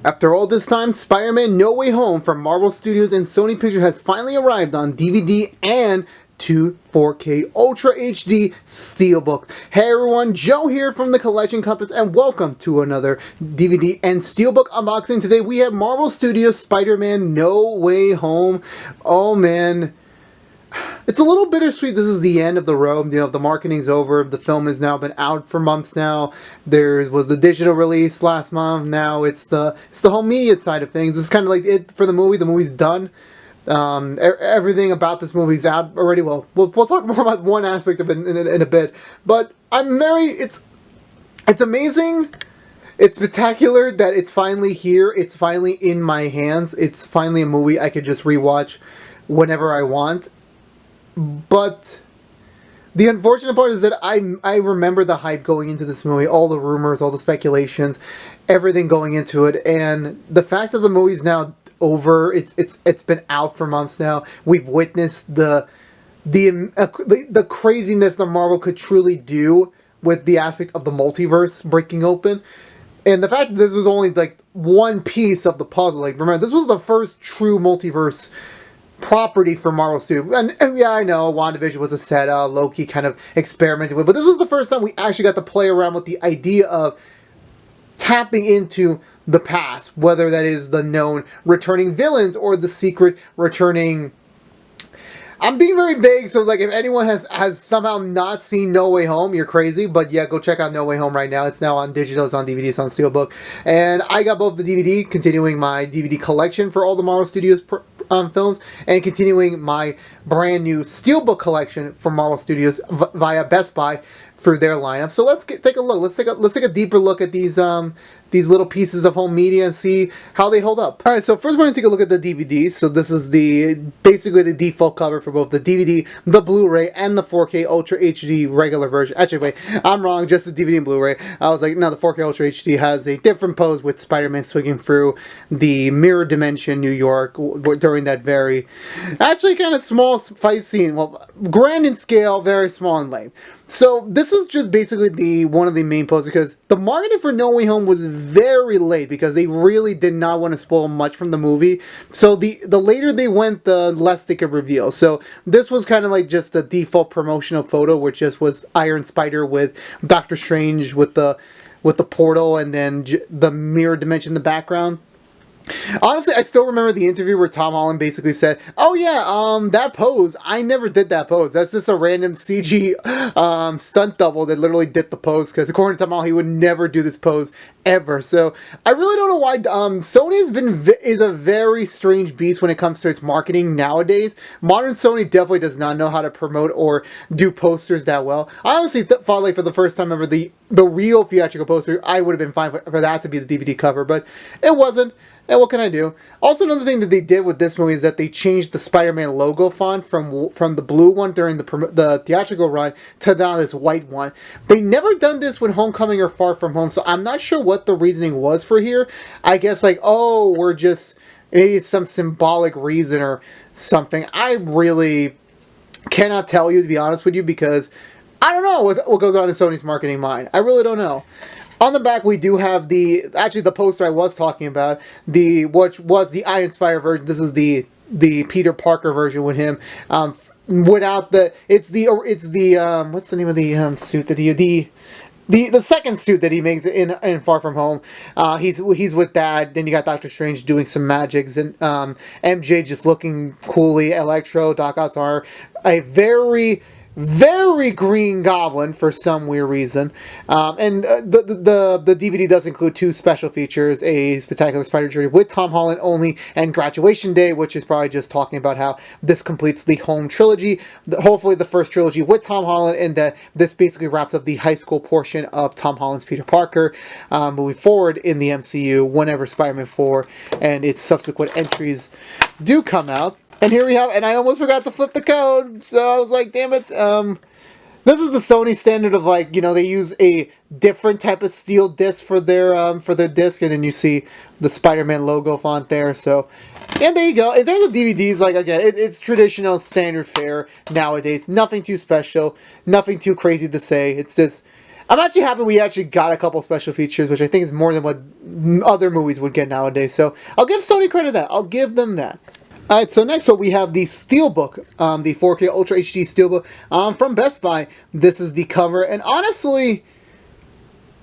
After all this time, Spider-Man No Way Home from Marvel Studios and Sony Pictures has finally arrived on DVD and 4K Ultra HD Steelbook. Hey everyone, Joe here from the Collection Compass, and welcome to another DVD and Steelbook unboxing. Today we have Marvel Studios Spider-Man No Way Home. Oh man, it's a little bittersweet. This is the end of the road. You know, the marketing's over. The film has now been out for months now. There was the digital release last month. Now it's the home media side of things. This is kind of like it for the movie. The movie's done. Everything about this movie's out already. Well, we'll talk more about one aspect of it in a bit. But it's amazing. It's spectacular that it's finally here. It's finally in my hands. It's finally a movie I could just rewatch whenever I want. But the unfortunate part is that I remember the hype going into this movie, all the rumors, all the speculations, everything going into it, and the fact that the movie's now over, it's been out for months now. We've witnessed the craziness that Marvel could truly do with the aspect of the multiverse breaking open, and the fact that this was only like one piece of the puzzle. Like, remember, this was the first true multiverse property for Marvel Studios. And yeah, I know WandaVision was a setup, Loki kind of experimented with, but this was the first time we actually got to play around with the idea of tapping into the past, whether that is the known returning villains or the secret returning... I'm being very vague, so like if anyone has somehow not seen No Way Home, you're crazy. But yeah, go check out No Way Home right now. It's now on digital, it's on DVD, it's on Steelbook. And I got both the DVD, continuing my DVD collection for all the Marvel Studios films, and continuing my brand new Steelbook collection from Marvel Studios via Best Buy for their lineup. So let's take a look. Let's take a deeper look at these little pieces of home media and see how they hold up. Alright, so first we're going to take a look at the DVD. So this is basically the default cover for both the DVD, the Blu-ray, and the 4K Ultra HD regular version. Actually, wait, I'm wrong, just the DVD and Blu-ray. I was like, no, the 4K Ultra HD has a different pose with Spider-Man swinging through the mirror dimension, New York, during that very, actually kind of small fight scene. Well, grand in scale, very small in length. So this was just basically one of the main poses, because the marketing for No Way Home was very late, because they really did not want to spoil much from the movie. So the later they went, the less they could reveal. So this was kind of like just the default promotional photo, which just was Iron Spider with Doctor Strange with the portal, and then the mirror dimension in the background. Honestly, I still remember the interview where Tom Holland basically said, "Oh yeah, that pose, I never did that pose. That's just a random CG stunt double that literally did the pose, because according to Tom Holland, he would never do this pose ever." So I really don't know why Sony is a very strange beast when it comes to its marketing nowadays. Modern Sony definitely does not know how to promote or do posters that well. I honestly thought, like, for the first time ever, the real theatrical poster, I would have been fine for that to be the DVD cover, but it wasn't. And what can I do? Also, another thing that they did with this movie is that they changed the Spider-Man logo font from the blue one during the theatrical run to now this white one. They never done this with Homecoming or Far From Home, so I'm not sure what the reasoning was for here. I guess like, oh, we're just, maybe some symbolic reason or something. I really cannot tell you, to be honest with you, because I don't know what goes on in Sony's marketing mind. I really don't know. On the back, we do have the poster I was talking about, which was the Iron Spider version. This is the Peter Parker version with him, without what's the name of the suit that the second suit that he makes in Far From Home. He's with that. Then you got Doctor Strange doing some magics, and MJ just looking coolly. Electro, Doc Ock's are a very Green Goblin for some weird reason. And the DVD does include two special features: a Spectacular Spider Journey with Tom Holland only, and Graduation Day, which is probably just talking about how this completes the home trilogy, hopefully the first trilogy with Tom Holland, and that this basically wraps up the high school portion of Tom Holland's Peter Parker, moving forward in the MCU whenever Spider-Man 4 and its subsequent entries do come out. And here we have, and I almost forgot to flip the code, so I was like, damn it. This is the Sony standard of, like, you know, they use a different type of steel disc for their disc, and then you see the Spider-Man logo font there. So, and there you go. In terms of DVDs, like, again, it's traditional standard fare nowadays. Nothing too special, nothing too crazy to say. It's just, I'm actually happy we actually got a couple special features, which I think is more than what other movies would get nowadays. So I'll give Sony credit that. I'll give them that. Alright, so next up we have the Steelbook, the 4K Ultra HD Steelbook from Best Buy. This is the cover, and honestly,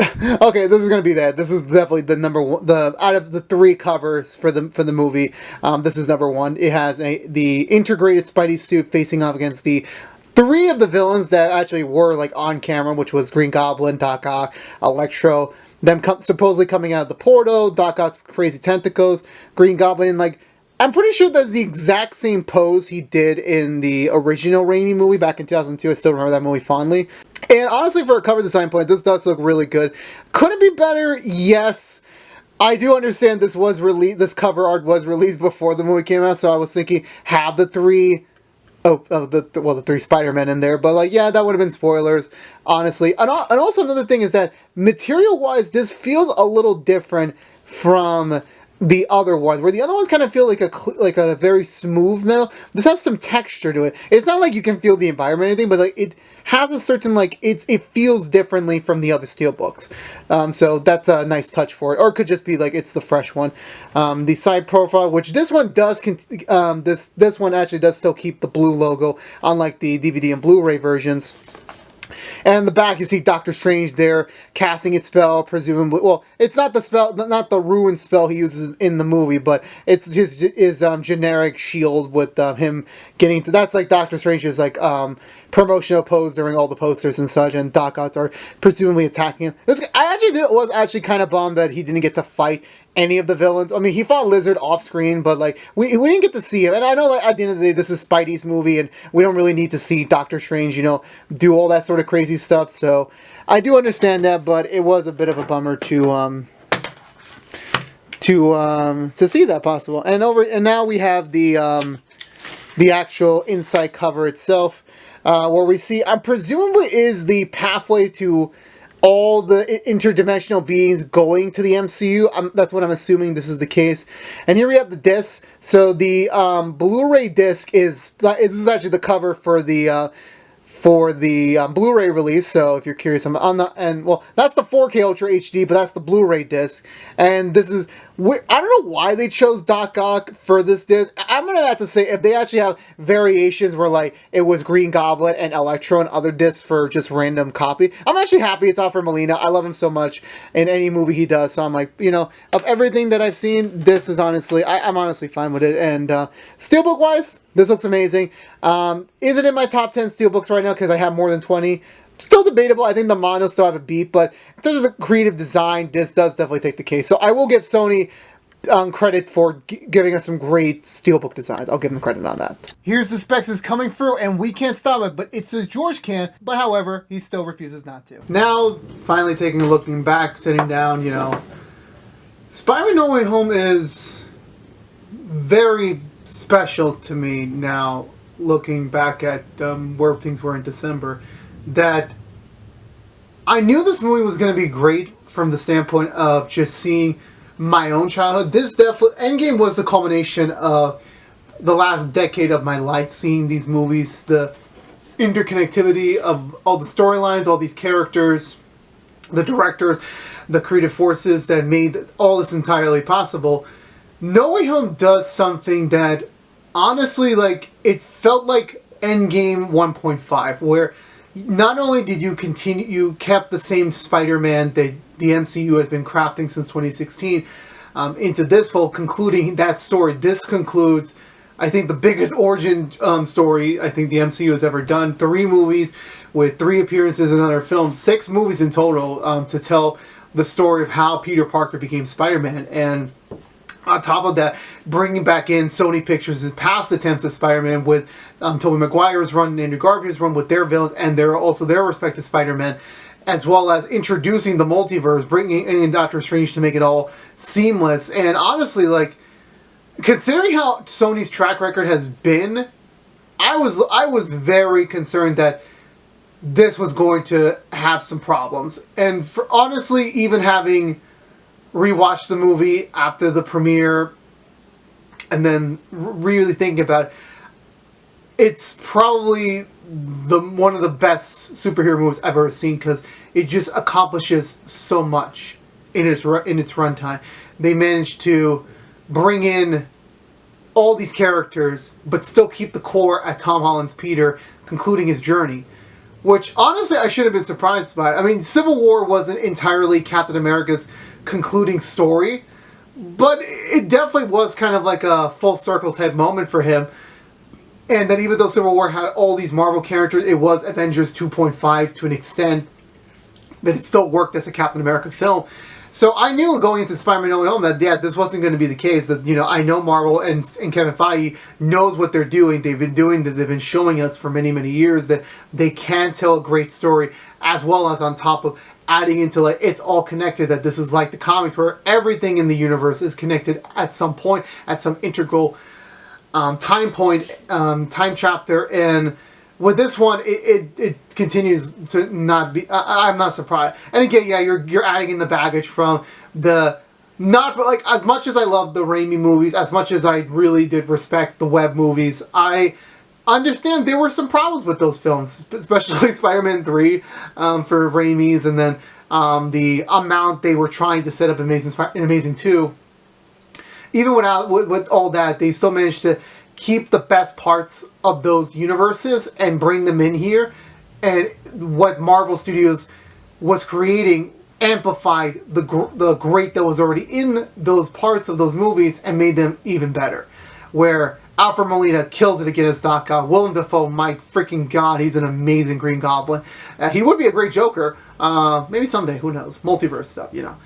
okay, this is gonna be that. This is definitely the number one. The out of the 3 covers for the movie, this is number 1. It has the integrated Spidey suit facing off against the 3 of the villains that actually were like on camera, which was Green Goblin, Doc Ock, Electro. Them supposedly coming out of the portal, Doc Ock's crazy tentacles, Green Goblin, like. I'm pretty sure that's the exact same pose he did in the original Raimi movie back in 2002. I still remember that movie fondly. And honestly, for a cover design point, this does look really good. Could it be better? Yes. I do understand this was released. This cover art was released before the movie came out, so I was thinking have the 3 the 3 Spider-Men in there, but like, yeah, that would have been spoilers, honestly. And also another thing is that material-wise, this feels a little different from the other ones, where the other ones kind of feel like a very smooth metal. This has some texture to it. It's not like you can feel the environment or anything, but like it has a certain like it feels differently from the other Steelbooks. So that's a nice touch for it, or it could just be like it's the fresh one. The side profile, which this one does, this one actually does still keep the blue logo, unlike the DVD and Blu-ray versions. And in the back, you see Doctor Strange there casting his spell, presumably. Well, it's not the spell, not the ruin spell he uses in the movie, but it's just his generic shield with him getting. That's like Doctor Strange's like promotional pose during all the posters and such, and Doc Ock are presumably attacking him. I actually was actually kind of bummed that he didn't get to fight any of the villains. I mean, he fought Lizard off screen, but like we didn't get to see him. And I know like at the end of the day, this is Spidey's movie, and we don't really need to see Doctor Strange, you know, do all that sort of crazy stuff. So I do understand that, but it was a bit of a bummer to see that possible. And now we have the actual inside cover itself, where we see, presumably is the pathway to all the interdimensional beings going to the MCU. That's what I'm assuming this is the case. And here we have the disc. So the Blu-ray disc this is actually the cover for the Blu-ray release. So if you're curious, that's the 4K Ultra HD, but that's the Blu-ray disc. And this is, I don't know why they chose Doc Ock for this disc. I'm gonna have to say, if they actually have variations where like it was Green Goblin and Electro and other discs for just random copy, I'm actually happy it's Alfred Molina. I love him so much in any movie he does. So I'm like, you know, of everything that I've seen, this is honestly, I'm honestly fine with it. And Steelbook wise, this looks amazing. Is it in my top 10 Steelbooks right now because I have more than 20? Still debatable. I think the mono still have a beat, but in terms of the creative design, this does definitely take the case. So I will give Sony credit for giving us some great Steelbook designs. I'll give them credit on that. Here's the specs is coming through, and we can't stop it, but it says George can, but however, he still refuses not to. Now, finally looking back, sitting down, you know, Spider-Man No Way Home is very special to me now, looking back at where things were in December, that I knew this movie was going to be great from the standpoint of just seeing my own childhood. This definitely, Endgame was the culmination of the last decade of my life, seeing these movies, the interconnectivity of all the storylines, all these characters, the directors, the creative forces that made all this entirely possible. No Way Home does something that, honestly, like, it felt like Endgame 1.5, where not only did you kept the same Spider-Man that the MCU has been crafting since 2016 into this full, concluding that story. This concludes, I think, the biggest origin story I think the MCU has ever done. 3 movies with 3 appearances in other films, 6 movies in total to tell the story of how Peter Parker became Spider-Man. And on top of that, bringing back in Sony Pictures' past attempts at Spider-Man with Tobey Maguire's run and Andrew Garfield's run with their villains and their respective Spider-Man, as well as introducing the multiverse, bringing in Doctor Strange to make it all seamless. And honestly, like, considering how Sony's track record has been, I was very concerned that this was going to have some problems. And honestly, even having rewatched the movie after the premiere and then really thinking about it, it's probably one of the best superhero movies I've ever seen, because it just accomplishes so much in its runtime. They managed to bring in all these characters, but still keep the core at Tom Holland's Peter, concluding his journey. Which, honestly, I should have been surprised by. I mean, Civil War wasn't entirely Captain America's concluding story, but it definitely was kind of like a full circle type moment for him. And that even though Civil War had all these Marvel characters, it was Avengers 2.5 to an extent, that it still worked as a Captain America film. So I knew going into Spider-Man No Way Home that, yeah, this wasn't going to be the case. That, you know, I know Marvel and Kevin Feige knows what they're doing. They've been doing this. They've been showing us for many, many years that they can tell a great story, as well as on top of adding into, like, it's all connected. That this is like the comics where everything in the universe is connected at some point, at some integral time point, time chapter. And with this one, it continues to not be. I'm not surprised. And again, yeah, you're adding in the baggage from the not like, as much as I love the Raimi movies, as much as I really did respect the Webb movies, I understand there were some problems with those films, especially Spider-Man 3 for Raimi's, and then the amount they were trying to set up Amazing 2. Even with all that, they still managed to keep the best parts of those universes and bring them in here. And what Marvel Studios was creating amplified the great that was already in those parts of those movies and made them even better. Where Alfred Molina kills it again as Doc Ock. Willem Dafoe, my freaking god, he's an amazing Green Goblin. He would be a great Joker. Maybe someday, who knows? Multiverse stuff, you know.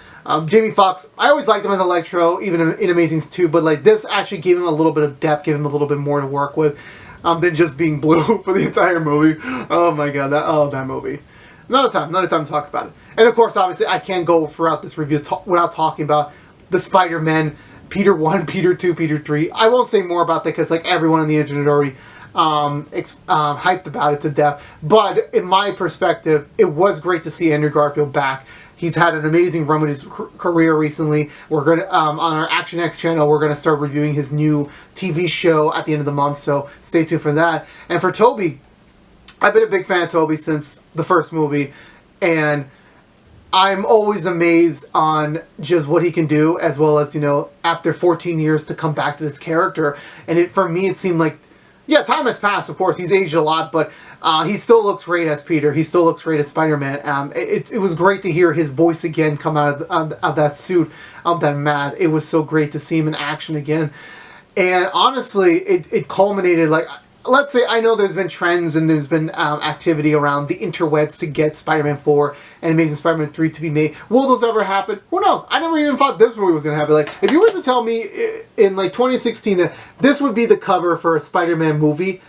Jamie Foxx, I always liked him as Electro, even in Amazings 2, but like this actually gave him a little bit of depth, gave him a little bit more to work with than just being blue for the entire movie. Oh my god, that movie. Another time to talk about it. And of course, obviously, I can't go throughout this review without talking about the Spider-Man, Peter 1, Peter 2, Peter 3. I won't say more about that because like everyone on the internet already hyped about it to death. But in my perspective, it was great to see Andrew Garfield back. He's had an amazing run with his career recently. We're going to, on our Action X channel, we're going to start reviewing his new TV show at the end of the month, so stay tuned for that. And for Tobey, I've been a big fan of Tobey since the first movie, and I'm always amazed on just what he can do, as well as, you know, after 14 years to come back to this character. And for me, it seemed like, yeah, time has passed, of course. He's aged a lot, but he still looks great as Peter. He still looks great as Spider-Man. It was great to hear his voice again come out of that suit, of that mask. It was so great to see him in action again. And honestly, it culminated, like, let's say, I know there's been trends and there's been activity around the interwebs to get Spider-Man 4 and Amazing Spider-Man 3 to be made. Will those ever happen? Who knows? I never even thought this movie was going to happen. Like, if you were to tell me in like 2016 that this would be the cover for a Spider-Man movie,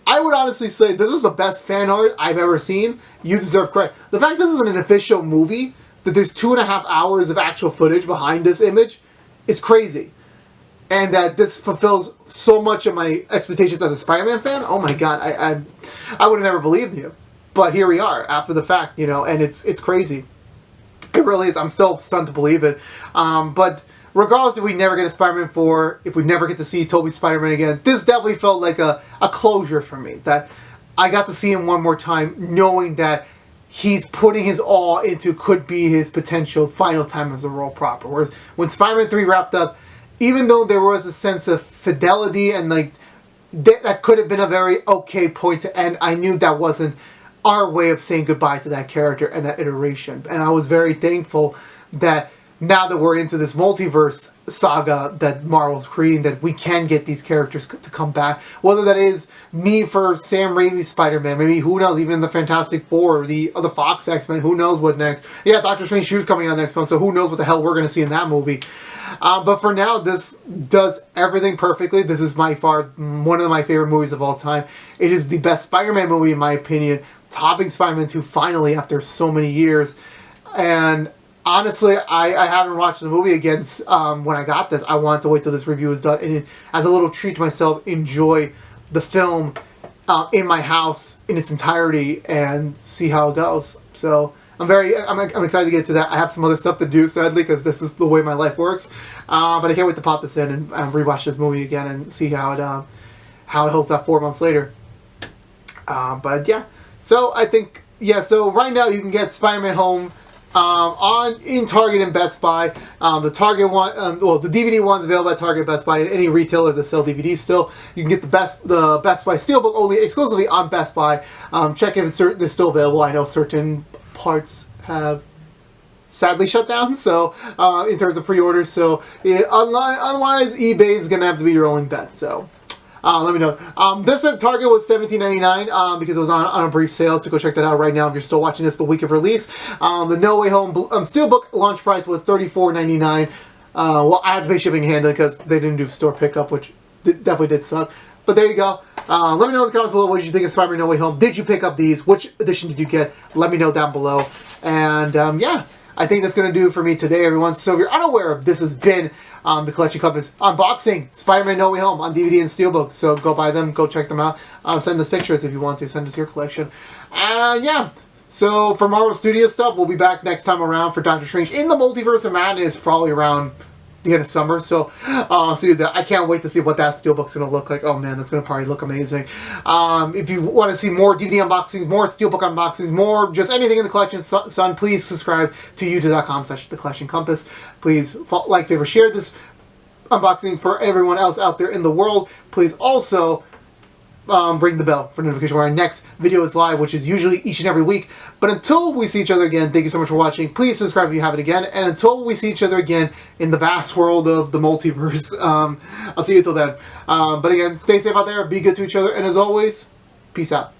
I would honestly say this is the best fan art I've ever seen. You deserve credit. The fact this isn't an official movie, that there's 2.5 hours of actual footage behind this image, is crazy. And that this fulfills so much of my expectations as a Spider-Man fan. Oh my god, I would have never believed you. But here we are, after the fact, you know, and it's crazy. It really is. I'm still stunned to believe it. But regardless if we never get a Spider-Man 4, if we never get to see Tobey Spider-Man again, this definitely felt like a closure for me. That I got to see him one more time, knowing that he's putting his all into could be his potential final time as a role proper. Whereas when Spider-Man 3 wrapped up, even though there was a sense of fidelity and like that could have been a very okay point to end, I knew that wasn't our way of saying goodbye to that character and that iteration. And I was very thankful that now that we're into this multiverse saga that Marvel's creating, that we can get these characters to come back. Whether that is me for Sam Raimi's Spider-Man, maybe, who knows, even the Fantastic Four, or the Fox X-Men, who knows what next. Yeah, Doctor Strange 2 is coming out next month, so who knows what the hell we're going to see in that movie. But for now, this does everything perfectly. This is by far one of my favorite movies of all time. It is the best Spider-Man movie, in my opinion, topping Spider-Man 2 finally after so many years. And honestly, I haven't watched the movie again when I got this. I wanted to wait till this review was done, and as a little treat to myself, enjoy the film in my house in its entirety and see how it goes. So I'm excited to get to that. I have some other stuff to do, sadly, because this is the way my life works. But I can't wait to pop this in and rewatch this movie again and see how it holds up 4 months later. But yeah, so I think, yeah, so right now you can get Spider-Man Home in Target and Best Buy. The Target one, well, the DVD one's available at Target, Best Buy, and any retailers that sell DVDs still. You can get the Best Buy Steelbook only exclusively on Best Buy. Check if they're still available. I know certain parts have sadly shut down, so in terms of pre-orders, so otherwise eBay is gonna have to be your only bet. So let me know. This at Target was $17.99 because it was on a brief sale, so go check that out right now if you're still watching this the week of release. The No Way Home Steelbook launch price was $34.99. Well, I had to pay shipping and handling because they didn't do store pickup, which definitely did suck. But there you go. Let me know in the comments below what did you think of Spider-Man No Way Home. Did you pick up these? Which edition did you get? Let me know down below. And yeah, I think that's going to do it for me today, everyone. So if you're unaware of, this has been the Collection Compass unboxing Spider-Man No Way Home on DVD and Steelbook. So go buy them, go check them out. Send us pictures if you want to. Send us your collection. And yeah, so for Marvel Studios stuff, we'll be back next time around for Doctor Strange in the Multiverse of Madness, probably around the end of summer. So see that. I can't wait to see what that Steelbook's going to look like. Oh man, that's going to probably look amazing. If you want to see more DVD unboxings, more Steelbook unboxings, more just anything in the collection, son, please subscribe to youtube.com/thecollectioncompass. Please like, favorite, share this unboxing for everyone else out there in the world. Please also ring the bell for notification when our next video is live, which is usually each and every week. But until we see each other again, thank you so much for watching. Please subscribe if you haven't again. And until we see each other again in the vast world of the multiverse, I'll see you until then. But again, stay safe out there, be good to each other, and as always, peace out.